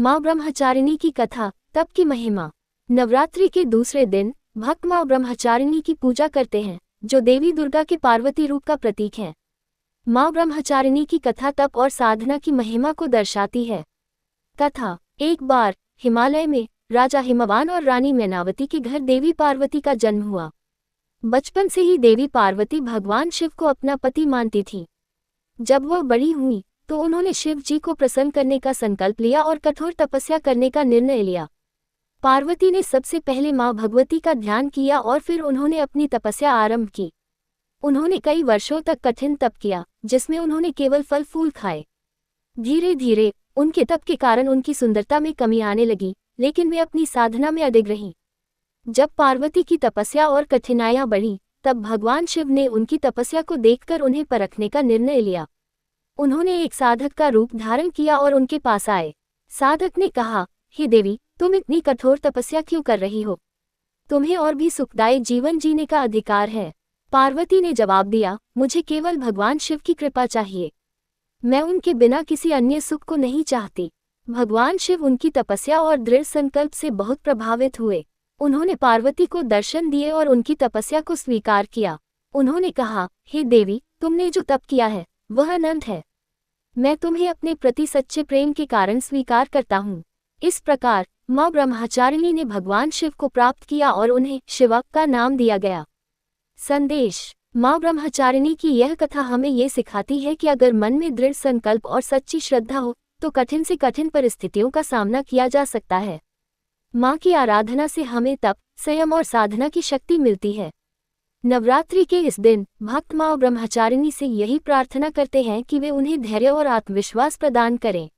माँ ब्रह्मचारिणी की कथा, तप की महिमा। नवरात्रि के दूसरे दिन भक्त माँ ब्रह्मचारिणी की पूजा करते हैं, जो देवी दुर्गा के पार्वती रूप का प्रतीक है। माँ ब्रह्मचारिणी की कथा तप और साधना की महिमा को दर्शाती है। कथा। एक बार हिमालय में राजा हिमवान और रानी मैनावती के घर देवी पार्वती का जन्म हुआ। बचपन से ही देवी पार्वती भगवान शिव को अपना पति मानती थी। जब वह बड़ी हुई तो उन्होंने शिव जी को प्रसन्न करने का संकल्प लिया और कठोर तपस्या करने का निर्णय लिया। पार्वती ने सबसे पहले माँ भगवती का ध्यान किया और फिर उन्होंने अपनी तपस्या आरंभ की। उन्होंने कई वर्षों तक कठिन तप किया, जिसमें उन्होंने केवल फल फूल खाए। धीरे धीरे उनके तप के कारण उनकी सुंदरता में कमी आने लगी, लेकिन वे अपनी साधना में अडिग रहीं। जब पार्वती की तपस्या और कठिनाइयां बढ़ी, तब भगवान शिव ने उनकी तपस्या को देखकर उन्हें परखने का निर्णय लिया। उन्होंने एक साधक का रूप धारण किया और उनके पास आए। साधक ने कहा, हे देवी, तुम इतनी कठोर तपस्या क्यों कर रही हो? तुम्हें और भी सुखदायी जीवन जीने का अधिकार है। पार्वती ने जवाब दिया, मुझे केवल भगवान शिव की कृपा चाहिए। मैं उनके बिना किसी अन्य सुख को नहीं चाहती। भगवान शिव उनकी तपस्या और दृढ़ संकल्प से बहुत प्रभावित हुए। उन्होंने पार्वती को दर्शन दिए और उनकी तपस्या को स्वीकार किया। उन्होंने कहा, हे देवी, तुमने जो तप किया है वह अनंत है। मैं तुम्हें अपने प्रति सच्चे प्रेम के कारण स्वीकार करता हूँ। इस प्रकार माँ ब्रह्मचारिणी ने भगवान शिव को प्राप्त किया और उन्हें शिवा का नाम दिया गया। संदेश। माँ ब्रह्मचारिणी की यह कथा हमें ये सिखाती है कि अगर मन में दृढ़ संकल्प और सच्ची श्रद्धा हो तो कठिन से कठिन परिस्थितियों का सामना किया जा सकता है। माँ की आराधना से हमें तप, संयम और साधना की शक्ति मिलती है। नवरात्रि के इस दिन भक्त माँ ब्रह्मचारिणी से यही प्रार्थना करते हैं कि वे उन्हें धैर्य और आत्मविश्वास प्रदान करें।